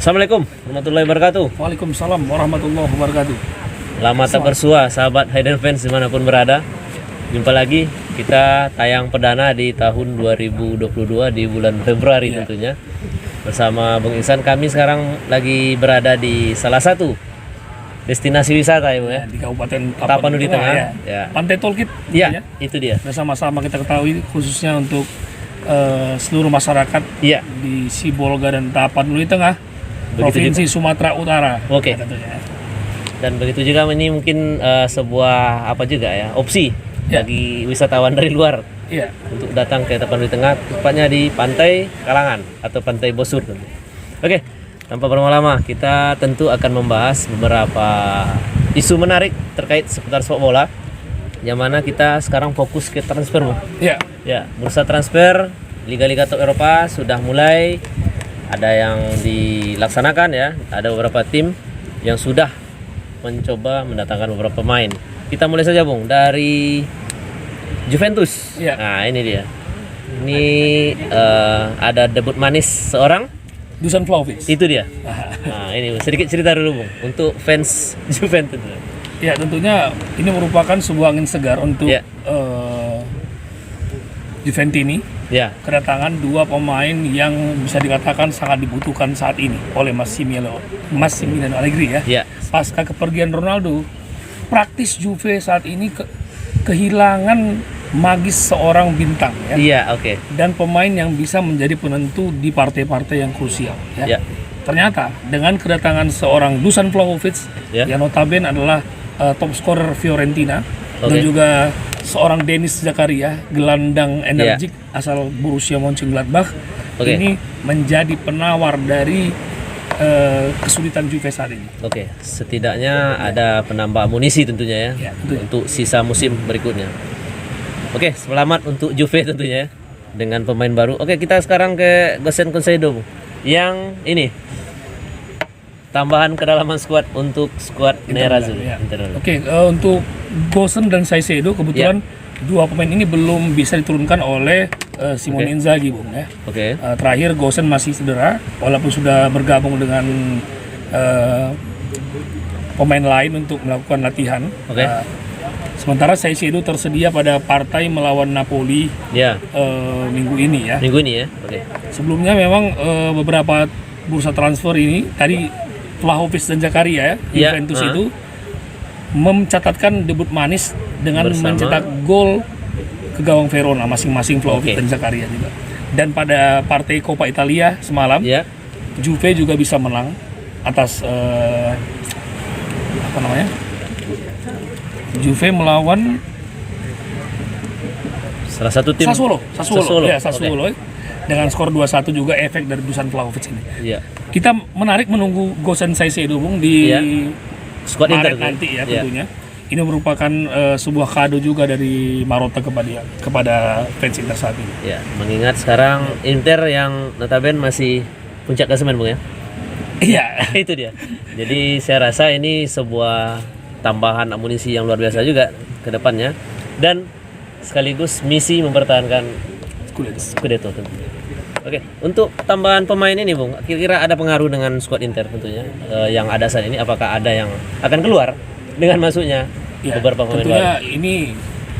Assalamualaikum warahmatullahi wabarakatuh. Waalaikumsalam warahmatullahi wabarakatuh. Lama tak bersua sahabat Hayden fans dimanapun berada. Jumpa lagi, kita tayang perdana di tahun 2022 di bulan Februari tentunya. Bersama Bung Ihsan, kami sekarang lagi berada di salah satu destinasi wisata ya, Di Kabupaten Tapanuli Tengah. Ya. Pantai Tolkit. Iya, itu dia. Bersama-sama kita ketahui khususnya untuk seluruh masyarakat di Sibolga dan Tapanuli Tengah, Provinsi Sumatera Utara. Oke. Dan begitu juga ini mungkin sebuah opsi bagi wisatawan dari luar untuk datang ke Tapanuli Tengah, tepatnya di Pantai Kalangan atau Pantai Bosur. Oke, tanpa berlama-lama kita tentu akan membahas beberapa isu menarik terkait seputar sepak bola, yang mana kita sekarang fokus ke transfer. Ya, bursa transfer liga-liga top Eropa sudah mulai. Ada yang dilaksanakan ya, ada beberapa tim yang sudah mencoba mendatangkan beberapa pemain. Kita mulai saja Bung dari Juventus. Nah ini dia. Ini ada debut manis seorang Dusan Vlahovic. Itu dia. Nah ini sedikit cerita dulu Bung untuk fans Juventus. Ya tentunya ini merupakan sebuah angin segar untuk Juventini. Kedatangan dua pemain yang bisa dikatakan sangat dibutuhkan saat ini oleh Massimiliano Allegri ya. Pasca kepergian Ronaldo, praktis Juve saat ini kehilangan magis seorang bintang ya. Dan pemain yang bisa menjadi penentu di partai-partai yang krusial ya. Ternyata dengan kedatangan seorang Dusan Vlahovic yang notabene adalah top scorer Fiorentina dan juga seorang Denis Zakaria, gelandang energik asal Borussia Mönchengladbach, ini menjadi penawar dari kesulitan Juve saat ini. Setidaknya ada penambah amunisi tentunya ya, untuk sisa musim berikutnya. Selamat untuk Juve tentunya ya, dengan pemain baru. Kita sekarang ke Gosen Concedo yang ini tambahan kedalaman skuad untuk skuad Nerazzurri. Untuk Gosen dan Caicedo kebetulan dua pemain ini belum bisa diturunkan oleh Simone Inzaghi, Bung ya. Terakhir Gosen masih cedera walaupun sudah bergabung dengan pemain lain untuk melakukan latihan. Sementara Caicedo tersedia pada partai melawan Napoli minggu ini ya. Sebelumnya memang beberapa bursa transfer ini tadi Vlahovic dan Zakaria Juventus itu mencatatkan debut manis dengan mencetak gol ke gawang Verona masing-masing Vlahovic dan Zakaria juga. Dan pada partai Coppa Italia semalam, Juve juga bisa menang atas Juve melawan salah satu tim Sassuolo. Dengan skor 2-1 juga efek dari Dusan Vlahovic ini. Kita menarik menunggu Gosen Caicedo Bung di skuad Inter nanti ya tentunya. Ini merupakan sebuah kado juga dari Marotta kepada fans Inter saat ini. Mengingat sekarang Inter yang notabene masih puncak klasemen Bung ya. Itu dia. Jadi saya rasa ini sebuah tambahan amunisi yang luar biasa juga ke depannya, dan sekaligus misi mempertahankan Scudetto tentunya. Untuk tambahan pemain ini Bung, kira-kira ada pengaruh dengan skuad Inter tentunya yang ada saat ini? Apakah ada yang akan keluar dengan masuknya beberapa pemain baru? Tentunya ini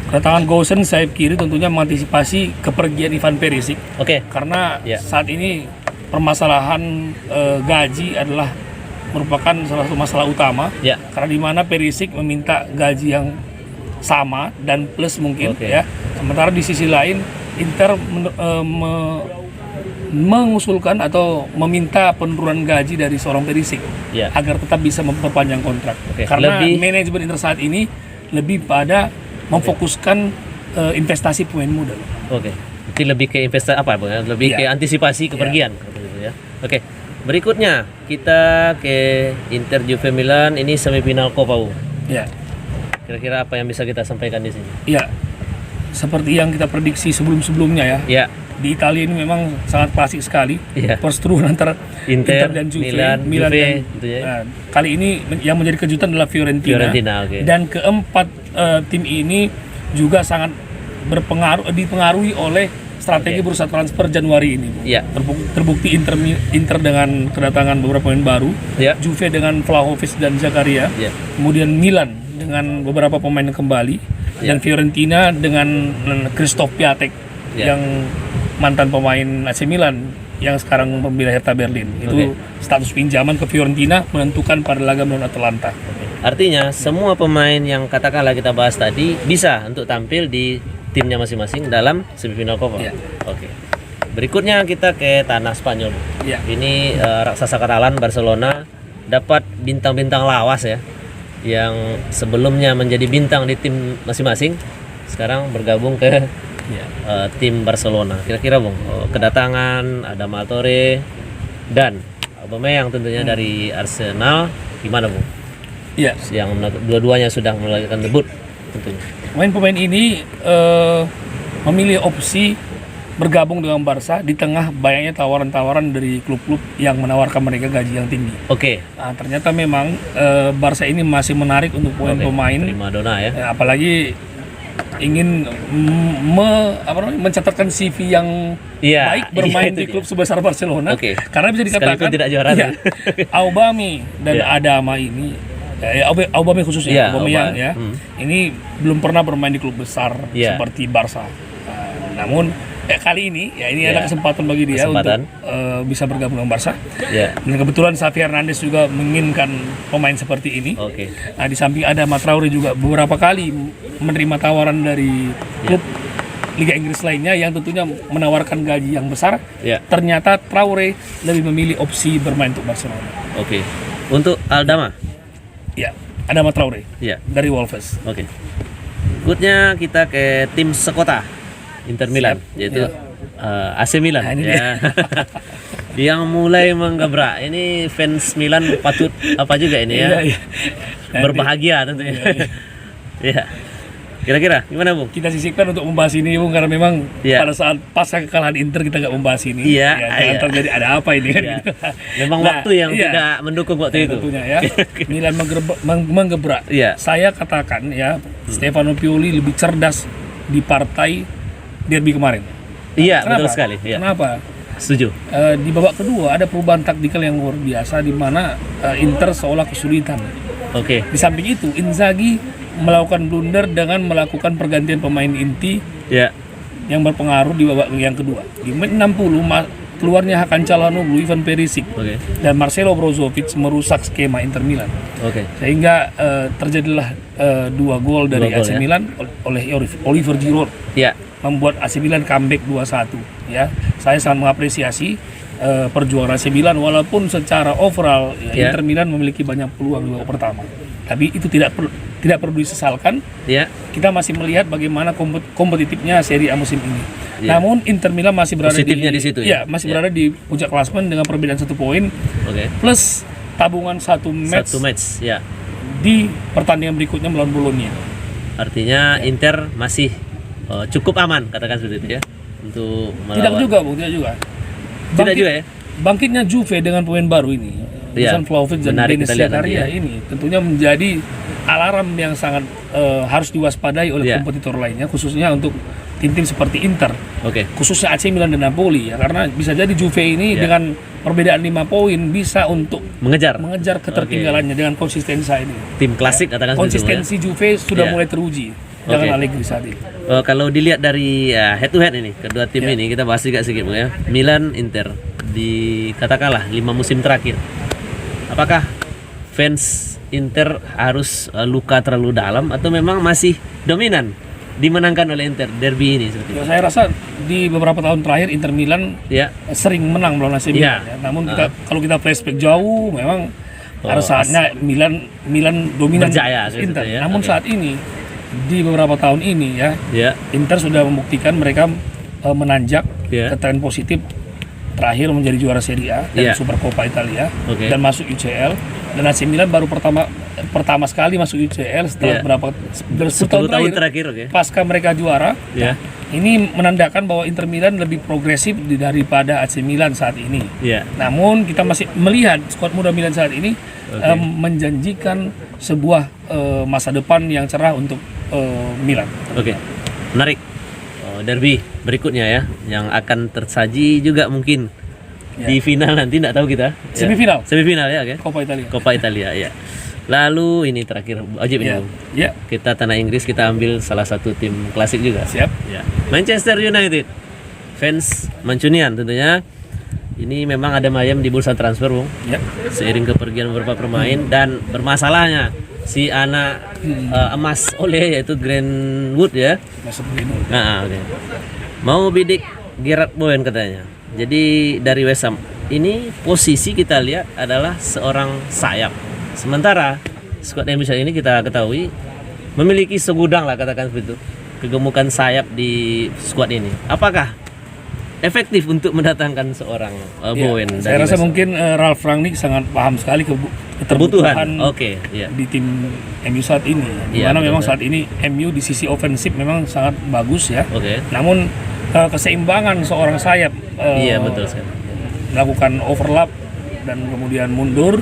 kedatangan Gosen sayap kiri tentunya mengantisipasi kepergian Ivan Perisic. Karena saat ini permasalahan gaji adalah merupakan salah satu masalah utama. Karena di mana Perisic meminta gaji yang sama dan plus mungkin ya. Sementara di sisi lain Inter mengusulkan atau meminta penurunan gaji dari seorang Perisic agar tetap bisa memperpanjang kontrak. Karena manajemen Inter saat ini lebih pada memfokuskan investasi pemain muda. Jadi lebih ke investasi lebih ke antisipasi kepergian. Berikutnya kita ke Inter Juve Milan, ini semifinal Coppa. Kira-kira apa yang bisa kita sampaikan di sini? Seperti yang kita prediksi sebelum-sebelumnya ya. di Italia ini memang sangat klasik sekali. Perseteruan antara Inter dan Juve, Milan dan, kali ini yang menjadi kejutan adalah Fiorentina. Dan keempat tim ini juga sangat dipengaruhi oleh strategi bursa transfer Januari ini. Terbukti Inter dengan kedatangan beberapa pemain baru, Juve dengan Vlahovic dan Zakaria, kemudian Milan dengan beberapa pemain yang kembali, dan Fiorentina dengan Christoph Piatek yang mantan pemain AC Milan yang sekarang membela Hertha Berlin. Itu status pinjaman ke Fiorentina menentukan pada laga melawan Atalanta. Artinya semua pemain yang katakanlah kita bahas tadi bisa untuk tampil di timnya masing-masing dalam semifinal Copa. Oke. Berikutnya kita ke tanah Spanyol. Ini raksasa Katalan Barcelona dapat bintang-bintang lawas ya, yang sebelumnya menjadi bintang di tim masing-masing, sekarang bergabung ke tim Barcelona. Kira-kira Bung, kedatangan Adama Traoré dan Aubameyang tentunya dari Arsenal, gimana Bung? Yang dua-duanya sudah melakukan debut tentunya. Pemain-pemain ini memilih opsi bergabung dengan Barca di tengah banyaknya tawaran-tawaran dari klub-klub yang menawarkan mereka gaji yang tinggi. Nah, ternyata memang Barca ini masih menarik untuk pemain-pemain primadona ya. Apalagi ingin mencatatkan CV yang baik bermain di klub sebesar Barcelona. Karena bisa dikatakan tidak juara. Aubameyang dan Adama ini Aubameyang khususnya, Aubameyang ini belum pernah bermain di klub besar seperti Barca. Namun kali ini ini ada kesempatan bagi dia untuk bisa bergabung dengan Barca. Dan kebetulan Xavi Hernandez juga menginginkan pemain seperti ini. Nah, di samping ada Traoré juga beberapa kali menerima tawaran dari klub Liga Inggris lainnya yang tentunya menawarkan gaji yang besar. Ternyata Traoré lebih memilih opsi bermain untuk Barcelona. Untuk Aldama? Adama Traoré dari Wolves. Berikutnya kita ke tim sekota Inter Milan, yaitu AC Milan yang mulai menggebrak. Ini fans Milan patut apa juga ini ya, berbahagia tentunya. Kira-kira gimana Bung? Kita sisipkan untuk membahas ini Bung, karena memang pada saat pasca kekalahan Inter kita nggak membahas ini. Jangan terjadi ada apa ini kan? Memang waktu yang tidak mendukung waktu itu. Tentunya Milan menggebrak. Saya katakan Stefano Pioli lebih cerdas di partai derby kemarin. Betul sekali. Kenapa? Setuju. Di babak kedua ada perubahan taktikal yang luar biasa di mana Inter seolah kesulitan. Di samping itu Inzaghi melakukan blunder dengan melakukan pergantian pemain inti yang berpengaruh di babak yang kedua. Di menit 60 keluarnya Hakan Çalhanoğlu, Ivan Perisic dan Marcelo Brozovic merusak skema Inter Milan. Sehingga terjadilah 2 gol dari AC Milan oleh Oliver Giroud. Membuat AC Milan comeback 2-1 Saya sangat mengapresiasi perjuangan AC Milan, walaupun secara overall Inter Milan memiliki banyak peluang di babak pertama. Tapi itu tidak perlu disesalkan. Kita masih melihat bagaimana kompetitifnya Serie A musim ini. Namun Inter Milan masih berada di situ masih berada di puncak klasemen dengan perbedaan 1 poin. Plus tabungan satu match di pertandingan berikutnya melawan Bologna. Artinya Inter masih cukup aman, katakan seperti itu ya, untuk melawan. Tidak juga. Bangkitnya Juve dengan pemain baru ini, Vlahovic dan Denis Zakaria ini tentunya menjadi alarm yang sangat harus diwaspadai oleh kompetitor lainnya, khususnya untuk tim-tim seperti Inter, khususnya AC Milan dan Napoli karena bisa jadi Juve ini dengan perbedaan 5 poin bisa untuk mengejar ketertinggalannya dengan konsistensi ini. Tim klasik katakan konsistensi Juve sudah mulai teruji dengan Allegri saat ini. Kalau dilihat dari head to head ini kedua tim ini, kita bahas juga sedikit ya. Milan Inter di katakanlah 5 musim terakhir, apakah fans Inter harus luka terlalu dalam atau memang masih dominan dimenangkan oleh Inter derby ini seperti itu? Saya rasa di beberapa tahun terakhir Inter Milan sering menang melawan AC Milan. Namun kalau kita flashback jauh, memang ada saatnya Milan dominan berjaya Inter. Namun saat ini di beberapa tahun ini Inter sudah membuktikan mereka menanjak ke tren positif, terakhir menjadi juara Serie A dan Supercoppa Italia dan masuk UCL. Dan AC Milan baru pertama sekali masuk UCL setelah berapa 10 tahun terakhir. Pasca mereka juara. Yeah. Ini menandakan bahwa Inter Milan lebih progresif daripada AC Milan saat ini. Yeah. Namun kita masih melihat skuad muda Milan saat ini menjanjikan sebuah masa depan yang cerah untuk Milan. Oke. Menarik. Derby berikutnya ya, yang akan tersaji juga mungkin di final nanti, tidak tahu kita. Semifinal ya, oke. Coppa Italia ya. Lalu ini terakhir wajib ini. Ya. Kita tanah Inggris, kita ambil salah satu tim klasik juga. Siap. Ya. Manchester United. Fans Mancunian tentunya. Ini memang ada mayam di bursa transfer, Bung. Ya. Seiring kepergian beberapa pemain dan bermasalahnya si anak emas oleh yaitu Greenwood ya. Nah, oke. Mau bidik Gerard Bowen katanya. Jadi dari West Ham ini posisi kita lihat adalah seorang sayap. Sementara skuad MU saat ini kita ketahui memiliki segudang lah, katakan seperti itu, kegemukan sayap di skuad ini. Apakah efektif untuk mendatangkan seorang Bowen? Saya rasa mungkin Ralf Rangnick sangat paham sekali kebutuhan di tim MU saat ini. Dimana memang saat ini MU di sisi ofensif memang sangat bagus ya. Namun keseimbangan seorang sayap betul sekali. Melakukan overlap dan kemudian mundur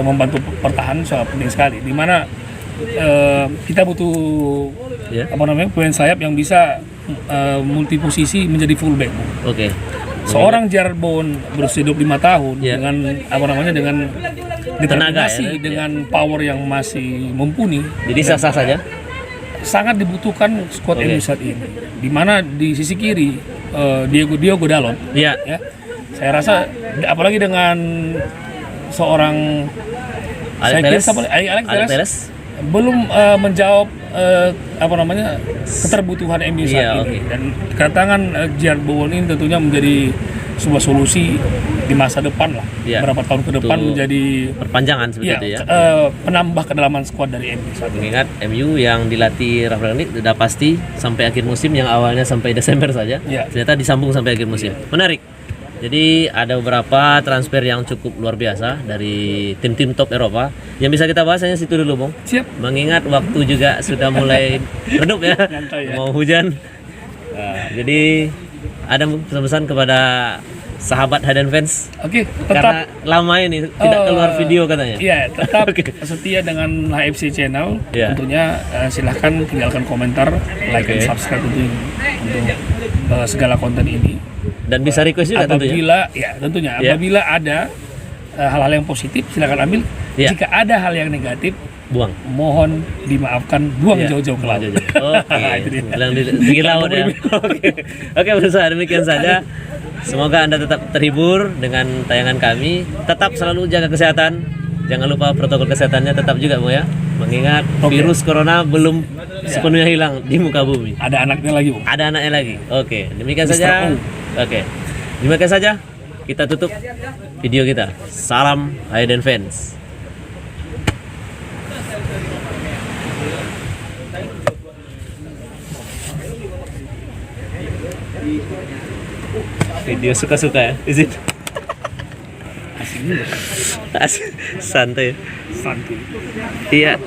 membantu pertahanan sangat penting sekali. Dimana kita butuh pemain sayap yang bisa multi posisi menjadi fullback. Seorang Gerard Bowen berusia 25 tahun dengan dengan determinasi, dengan power yang masih mumpuni. Jadi sah-sah saja. Sangat dibutuhkan skuad MU saat ini. Di mana di sisi kiri Diogo Dalot. Ya. Saya rasa apalagi dengan seorang Alex Telles belum menjawab keterbutuhan MU saat ini. Dan kedatangan Gerard Bowen ini tentunya menjadi sebuah solusi di masa depan lah. Beberapa tahun ke depan menjadi perpanjangan seperti itu ya. Penambah kedalaman skuad dari MU. Mengingat MU yang dilatih Ralf Rangnick sudah pasti sampai akhir musim, yang awalnya sampai Desember saja. Ternyata disambung sampai akhir musim. Menarik. Jadi ada beberapa transfer yang cukup luar biasa dari tim-tim top Eropa. Yang bisa kita bahas hanya situ dulu, Bung. Siap. Mengingat waktu juga sudah mulai redup ya. Mau hujan. Jadi ada pesan-pesan kepada sahabat Hayden Fans. Tetap karena lama ini tidak keluar video katanya. Iya, tetap setia dengan HFC Channel. Tentunya silahkan tinggalkan komentar, like dan subscribe untuk segala konten ini. Dan bisa request juga tentunya. Apabila ada hal-hal yang positif silakan ambil. Jika ada hal yang negatif, buang. Mohon dimaafkan, buang jauh-jauh ke laut. Bilang di laut ya. Oke, pemirsa, demikian saja. Semoga Anda tetap terhibur dengan tayangan kami. Tetap selalu jaga kesehatan. Jangan lupa protokol kesehatannya tetap juga, Bu ya. Mengingat virus corona belum sepenuhnya hilang di muka bumi. Ada anaknya lagi, Bu. Ada anaknya lagi. Oke, demikian saja. Demikian saja. Kita tutup video kita. Salam Hayden Fans. Video suka-suka ya, izin. Asik. Santai. Iya.